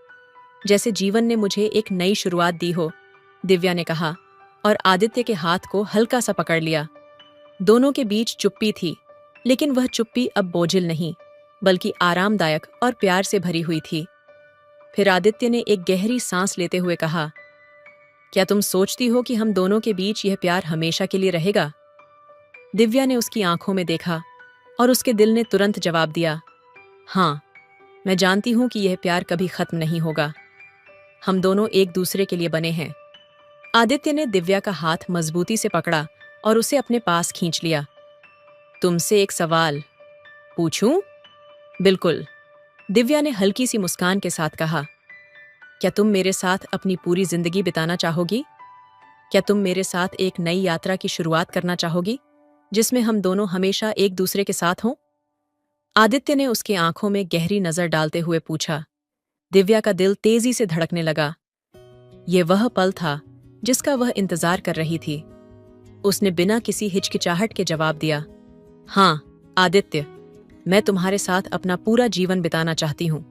जैसे जीवन ने मुझे एक नई शुरुआत दी हो, दिव्या ने कहा और आदित्य के हाथ को हल्का सा पकड़ लिया। दोनों के बीच चुप्पी थी, लेकिन वह चुप्पी अब बोझिल नहीं, बल्कि आरामदायक और प्यार से भरी हुई थी। फिर आदित्य ने एक गहरी सांस लेते हुए कहा, क्या तुम सोचती हो कि हम दोनों के बीच यह प्यार हमेशा के लिए रहेगा? दिव्या ने उसकी आंखों में देखा और उसके दिल ने तुरंत जवाब दिया, हाँ, मैं जानती हूं कि यह प्यार कभी खत्म नहीं होगा। हम दोनों एक दूसरे के लिए बने हैं। आदित्य ने दिव्या का हाथ मजबूती से पकड़ा और उसे अपने पास खींच लिया। तुमसे एक सवाल पूछूं? बिल्कुल, दिव्या ने हल्की सी मुस्कान के साथ कहा। क्या तुम मेरे साथ अपनी पूरी जिंदगी बिताना चाहोगी? क्या तुम मेरे साथ एक नई यात्रा की शुरुआत करना चाहोगी, जिसमें हम दोनों हमेशा एक दूसरे के साथ हों? आदित्य ने उसकी आंखों में गहरी नजर डालते हुए पूछा। दिव्या का दिल तेजी से धड़कने लगा। यह वह पल था जिसका वह इंतजार कर रही थी। उसने बिना किसी हिचकिचाहट के जवाब दिया, हाँ आदित्य, मैं तुम्हारे साथ अपना पूरा जीवन बिताना चाहती हूँ।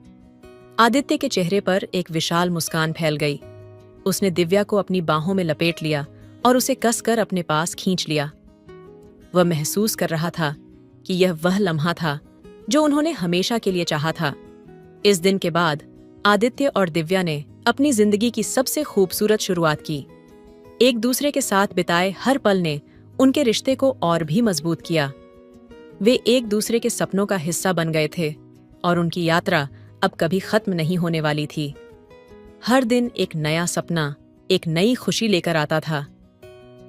आदित्य के चेहरे पर एक विशाल मुस्कान फैल गई। उसने दिव्या को अपनी बाहों में लपेट लिया और उसे कसकर अपने पास खींच लिया। वह महसूस कर रहा था कि यह वह लम्हा था जो उन्होंने हमेशा के लिए चाहा था। इस दिन के बाद आदित्य और दिव्या ने अपनी जिंदगी की सबसे खूबसूरत शुरुआत की। एक दूसरे के साथ बिताए हर पल ने उनके रिश्ते को और भी मजबूत किया। वे एक दूसरे के सपनों का हिस्सा बन गए थे और उनकी यात्रा अब कभी खत्म नहीं होने वाली थी। हर दिन एक नया सपना, एक नई खुशी लेकर आता था।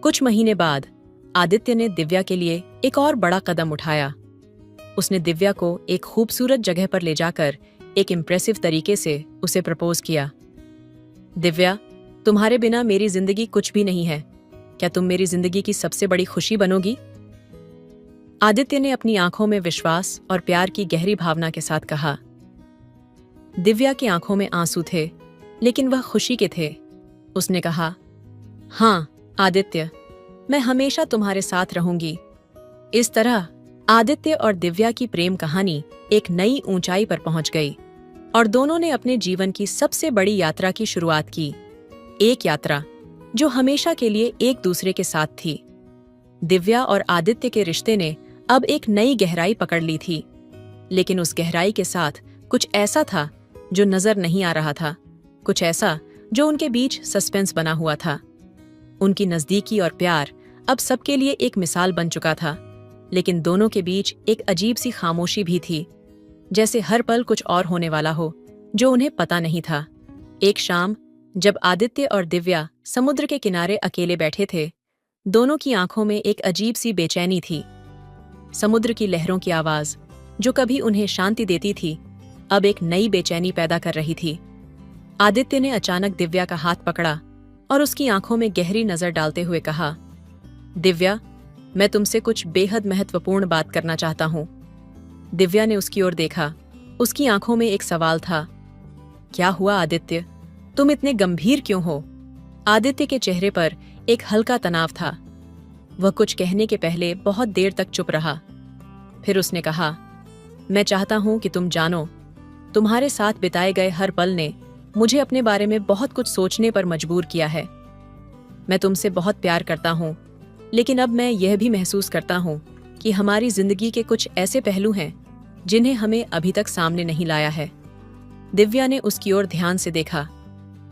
कुछ महीने बाद आदित्य ने दिव्या के लिए एक और बड़ा कदम उठाया। उसने दिव्या को एक खूबसूरत जगह पर ले जाकर एक इम्प्रेसिव तरीके से उसे प्रपोज किया। दिव्या, तुम्हारे बिना मेरी जिंदगी कुछ भी नहीं है। क्या तुम मेरी जिंदगी की सबसे बड़ी खुशी बनोगी? आदित्य ने अपनी आंखों में विश्वास और प्यार की गहरी भावना के साथ कहा। दिव्या की आंखों में आंसू थे, लेकिन वह खुशी के थे। उसने कहा, हाँ आदित्य, मैं हमेशा तुम्हारे साथ रहूंगी। इस तरह आदित्य और दिव्या की प्रेम कहानी एक नई ऊंचाई पर पहुंच गई और दोनों ने अपने जीवन की सबसे बड़ी यात्रा की शुरुआत की। एक यात्रा जो हमेशा के लिए एक दूसरे के साथ थी। दिव्या और आदित्य के रिश्ते ने अब एक नई गहराई पकड़ ली थी, लेकिन उस गहराई के साथ कुछ ऐसा था जो नजर नहीं आ रहा था, कुछ ऐसा जो उनके बीच सस्पेंस बना हुआ था। उनकी नजदीकी और प्यार अब सबके लिए एक मिसाल बन चुका था, लेकिन दोनों के बीच एक अजीब सी खामोशी भी थी, जैसे हर पल कुछ और होने वाला हो जो उन्हें पता नहीं था। एक शाम जब आदित्य और दिव्या समुद्र के किनारे अकेले बैठे थे, दोनों की आंखों में एक अजीब सी बेचैनी थी। समुद्र की लहरों की आवाज, जो कभी उन्हें शांति देती थी, अब एक नई बेचैनी पैदा कर रही थी। आदित्य ने अचानक दिव्या का हाथ पकड़ा और उसकी आंखों में गहरी नजर डालते हुए कहा, दिव्या, मैं तुमसे कुछ बेहद महत्वपूर्ण बात करना चाहता हूं। दिव्या ने उसकी ओर देखा। उसकी आंखों में एक सवाल था। क्या हुआ आदित्य? तुम इतने गंभीर क्यों हो? आदित्य के चेहरे पर एक हल्का तनाव था। वह कुछ कहने के पहले बहुत देर तक चुप रहा। फिर उसने कहा, मैं चाहता हूं कि तुम जानो, तुम्हारे साथ बिताए गए हर पल ने मुझे अपने बारे में बहुत कुछ सोचने पर मजबूर किया है। मैं तुमसे बहुत प्यार करता हूं, लेकिन अब मैं यह भी महसूस करता हूं कि हमारी जिंदगी के कुछ ऐसे पहलू हैं जिन्हें हमें अभी तक सामने नहीं लाया है। दिव्या ने उसकी ओर ध्यान से देखा।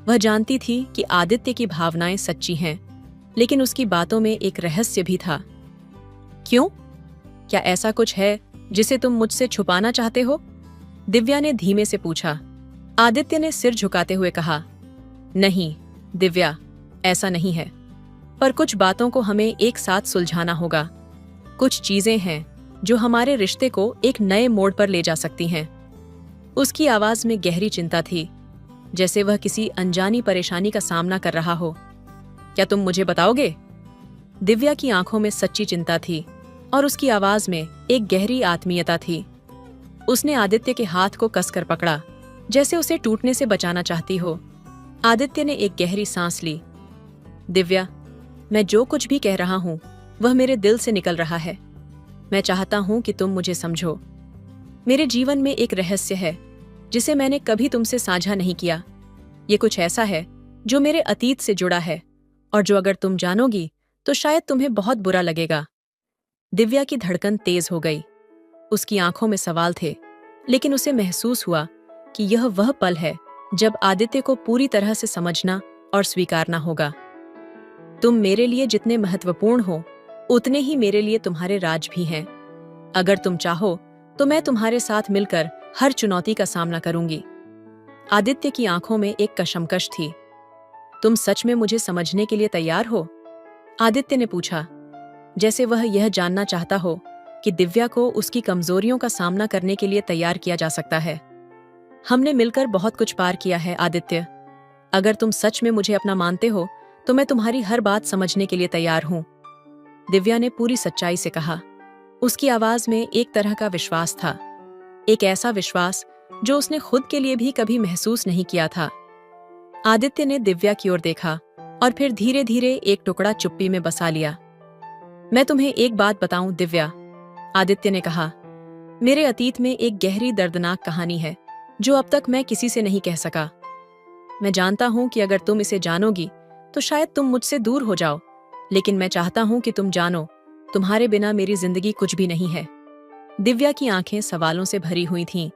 वह जानती थी कि आदित्य की भावनाएं सच्ची हैं, लेकिन उसकी बातों में एक रहस्य भी था। क्यों? क्या ऐसा कुछ है जिसे तुम मुझसे छुपाना चाहते हो? दिव्या ने धीमे से पूछा। आदित्य ने सिर झुकाते हुए कहा, नहीं दिव्या, ऐसा नहीं है, पर कुछ बातों को हमें एक साथ सुलझाना होगा। कुछ चीजें हैं जो हमारे रिश्ते को एक नए मोड़ पर ले जा सकती हैं। उसकी आवाज में गहरी चिंता थी, जैसे वह किसी अनजानी परेशानी का सामना कर रहा हो। क्या तुम मुझे बताओगे? दिव्या की आंखों में सच्ची चिंता थी और उसकी आवाज में एक गहरी आत्मीयता थी। उसने आदित्य के हाथ को कसकर पकड़ा, जैसे उसे टूटने से बचाना चाहती हो। आदित्य ने एक गहरी सांस ली। दिव्या, मैं जो कुछ भी कह रहा हूं वह मेरे दिल से निकल रहा है। मैं चाहता हूं कि तुम मुझे समझो। मेरे जीवन में एक रहस्य है जिसे मैंने कभी तुमसे साझा नहीं किया। ये कुछ ऐसा है जो मेरे अतीत से जुड़ा है और जो अगर तुम जानोगी तो शायद तुम्हें बहुत बुरा लगेगा। दिव्या की धड़कन तेज हो गई। उसकी आंखों में सवाल थे, लेकिन उसे महसूस हुआ कि यह वह पल है जब आदित्य को पूरी तरह से समझना और स्वीकारना होगा। तुम मेरे लिए जितने महत्वपूर्ण हो, उतने ही मेरे लिए तुम्हारे राज भी हैं। अगर तुम चाहो तो मैं तुम्हारे साथ मिलकर हर चुनौती का सामना करूंगी। आदित्य की आंखों में एक कशमकश थी। तुम सच में मुझे समझने के लिए तैयार हो? आदित्य ने पूछा, जैसे वह यह जानना चाहता हो कि दिव्या को उसकी कमजोरियों का सामना करने के लिए तैयार किया जा सकता है। हमने मिलकर बहुत कुछ पार किया है आदित्य। अगर तुम सच में मुझे अपना मानते हो तो मैं तुम्हारी हर बात समझने के लिए तैयार हूं। दिव्या ने पूरी सच्चाई से कहा। उसकी आवाज में एक तरह का विश्वास था, एक ऐसा विश्वास जो उसने खुद के लिए भी कभी महसूस नहीं किया था। आदित्य ने दिव्या की ओर देखा और फिर धीरे धीरे एक टुकड़ा चुप्पी में बसा लिया। मैं तुम्हें एक बात बताऊं दिव्या, आदित्य ने कहा, मेरे अतीत में एक गहरी दर्दनाक कहानी है जो अब तक मैं किसी से नहीं कह सका। मैं जानता हूं कि अगर तुम इसे जानोगी तो शायद तुम मुझसे दूर हो जाओ, लेकिन मैं चाहता हूं कि तुम जानो, तुम्हारे बिना मेरी जिंदगी कुछ भी नहीं है। दिव्या की आंखें सवालों से भरी हुई थीं,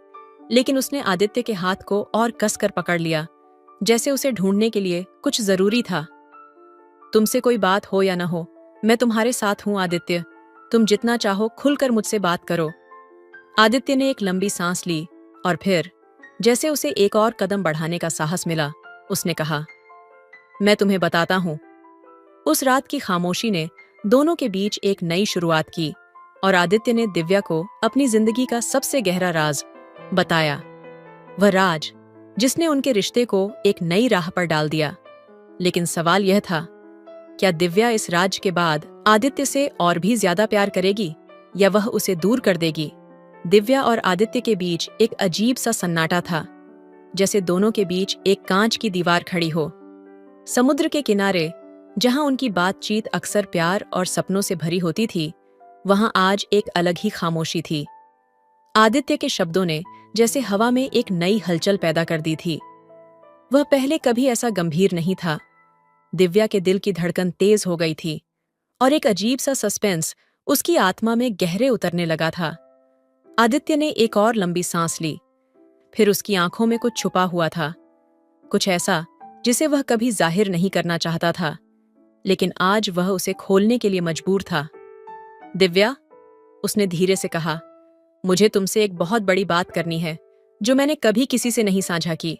लेकिन उसने आदित्य के हाथ को और कसकर पकड़ लिया, जैसे उसे ढूंढने के लिए कुछ जरूरी था। तुमसे कोई बात हो या न हो, मैं तुम्हारे साथ हूं आदित्य। तुम जितना चाहो खुलकर मुझसे बात करो। आदित्य ने एक लंबी सांस ली और फिर, जैसे उसे एक और कदम बढ़ाने का साहस मिला, उसने कहा, मैं तुम्हें बताता हूं। उस रात की खामोशी ने दोनों के बीच एक नई शुरुआत की और आदित्य ने दिव्या को अपनी जिंदगी का सबसे गहरा राज बताया। वह राज जिसने उनके रिश्ते को एक नई राह पर डाल दिया। लेकिन सवाल यह था, क्या दिव्या इस राज के बाद आदित्य से और भी ज्यादा प्यार करेगी या वह उसे दूर कर देगी? दिव्या और आदित्य के बीच एक अजीब सा सन्नाटा था, जैसे दोनों के बीच एक कांच की दीवार खड़ी हो। समुद्र के किनारे जहां उनकी बातचीत अक्सर प्यार और सपनों से भरी होती थी, वहां आज एक अलग ही खामोशी थी। आदित्य के शब्दों ने जैसे हवा में एक नई हलचल पैदा कर दी थी। वह पहले कभी ऐसा गंभीर नहीं था। दिव्या के दिल की धड़कन तेज हो गई थी और एक अजीब सा सस्पेंस उसकी आत्मा में गहरे उतरने लगा था। आदित्य ने एक और लंबी सांस ली। फिर उसकी आंखों में कुछ छुपा हुआ था, कुछ ऐसा जिसे वह कभी जाहिर नहीं करना चाहता था, लेकिन आज वह उसे खोलने के लिए मजबूर था। दिव्या, उसने धीरे से कहा, मुझे तुमसे एक बहुत बड़ी बात करनी है जो मैंने कभी किसी से नहीं साझा की।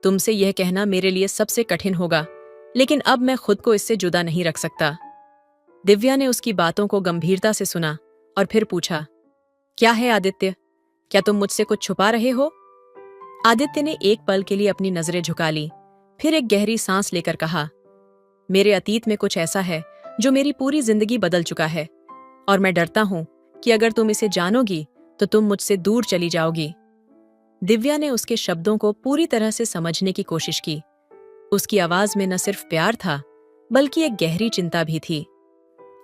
तुमसे यह कहना मेरे लिए सबसे कठिन होगा, लेकिन अब मैं खुद को इससे जुदा नहीं रख सकता। दिव्या ने उसकी बातों को गंभीरता से सुना और फिर पूछा, क्या है आदित्य? क्या तुम मुझसे कुछ छुपा रहे हो? आदित्य ने एक पल के लिए अपनी नजरें झुका ली, फिर एक गहरी सांस लेकर कहा, मेरे अतीत में कुछ ऐसा है जो मेरी पूरी जिंदगी बदल चुका है, और मैं डरता हूं कि अगर तुम इसे जानोगी तो तुम मुझसे दूर चली जाओगी। दिव्या ने उसके शब्दों को पूरी तरह से समझने की कोशिश की। उसकी आवाज में न सिर्फ प्यार था, बल्कि एक गहरी चिंता भी थी।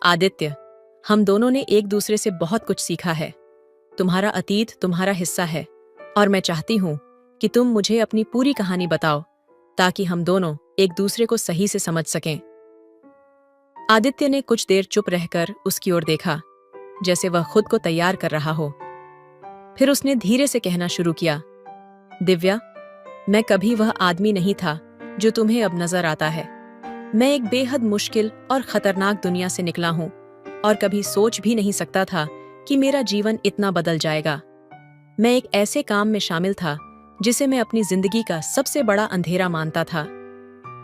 आदित्य, हम दोनों ने एक दूसरे से बहुत कुछ सीखा है। तुम्हारा अतीत तुम्हारा हिस्सा है, और मैं चाहती हूं कि तुम मुझे अपनी पूरी कहानी बताओ, ताकि हम दोनों एक दूसरे को सही से समझ सकें। आदित्य ने कुछ देर चुप रहकर उसकी ओर देखा, जैसे वह खुद को तैयार कर रहा हो। फिर उसने धीरे से कहना शुरू किया, दिव्या, मैं कभी वह आदमी नहीं था जो तुम्हें अब नजर आता है। मैं एक बेहद मुश्किल और खतरनाक दुनिया से निकला हूं, और कभी सोच भी नहीं सकता था कि मेरा जीवन इतना बदल जाएगा। मैं एक ऐसे काम में शामिल था जिसे मैं अपनी जिंदगी का सबसे बड़ा अंधेरा मानता था।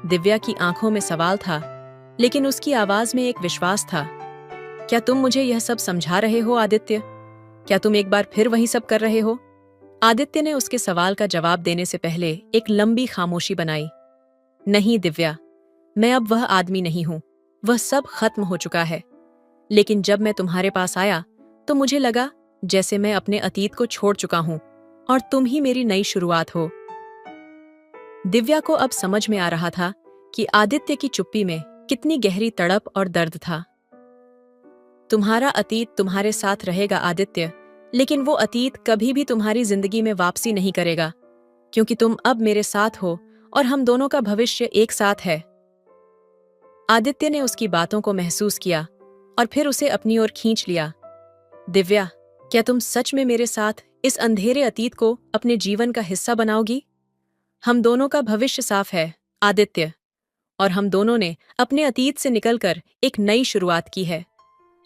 दिव्या की आंखों में सवाल था, लेकिन उसकी आवाज में एक विश्वास था। क्या तुम मुझे यह सब समझा रहे हो आदित्य? क्या तुम एक बार फिर वही सब कर रहे हो? आदित्य ने उसके सवाल का जवाब देने से पहले एक लंबी खामोशी बनाई। नहीं दिव्या, मैं अब वह आदमी नहीं हूं। वह सब खत्म हो चुका है। लेकिन जब मैं तुम्हारे पास आया तो मुझे लगा जैसे मैं अपने अतीत को छोड़ चुका हूं और तुम ही मेरी नई शुरुआत हो। दिव्या को अब समझ में आ रहा था कि आदित्य की चुप्पी में कितनी गहरी तड़प और दर्द था। तुम्हारा अतीत तुम्हारे साथ रहेगा आदित्य, लेकिन वो अतीत कभी भी तुम्हारी जिंदगी में वापसी नहीं करेगा, क्योंकि तुम अब मेरे साथ हो और हम दोनों का भविष्य एक साथ है। आदित्य ने उसकी बातों को महसूस किया और फिर उसे अपनी ओर खींच लिया। दिव्या, क्या तुम सच में मेरे साथ इस अंधेरे अतीत को अपने जीवन का हिस्सा बनाओगी? हम दोनों का भविष्य साफ है आदित्य, और हम दोनों ने अपने अतीत से निकलकर एक नई शुरुआत की है।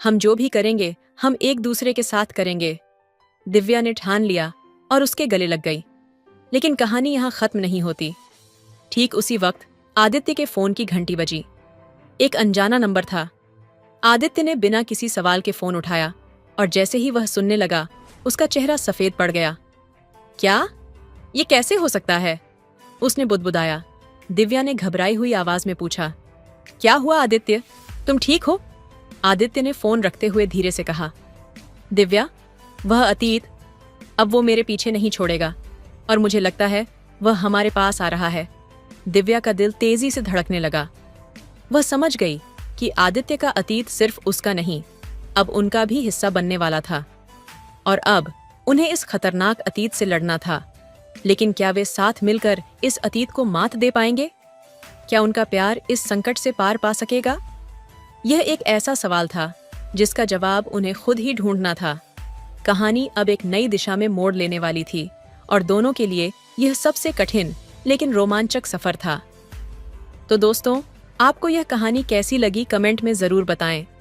हम जो भी करेंगे हम एक दूसरे के साथ करेंगे। दिव्या ने ठान लिया और उसके गले लग गई। लेकिन कहानी यहां खत्म नहीं होती। ठीक उसी वक्त आदित्य के फोन की घंटी बजी। एक अनजाना नंबर था। आदित्य ने बिना किसी सवाल के फोन उठाया और जैसे ही वह सुनने लगा, उसका चेहरा सफेद पड़ गया। क्या? ये कैसे हो सकता है? उसने बुदबुदाया। दिव्या ने घबराई हुई आवाज में पूछा, क्या हुआ आदित्य? तुम ठीक हो? आदित्य ने फोन रखते हुए धीरे से कहा, दिव्या, वह अतीत अब वो मेरे पीछे नहीं छोड़ेगा, और मुझे लगता है वह हमारे पास आ रहा है। दिव्या का दिल तेजी से धड़कने लगा। वह समझ गई कि आदित्य का अतीत सिर्फ उसका नहीं, अब उनका भी हिस्सा बनने वाला था, और अब उन्हें इस खतरनाक अतीत से लड़ना था। लेकिन क्या वे साथ मिलकर इस अतीत को मात दे पाएंगे? क्या उनका प्यार इस संकट से पार पा सकेगा? यह एक ऐसा सवाल था जिसका जवाब उन्हें खुद ही ढूंढना था। कहानी अब एक नई दिशा में मोड़ लेने वाली थी, और दोनों के लिए यह सबसे कठिन लेकिन रोमांचक सफर था। तो दोस्तों, आपको यह कहानी कैसी लगी कमेंट में जरूर बताएं।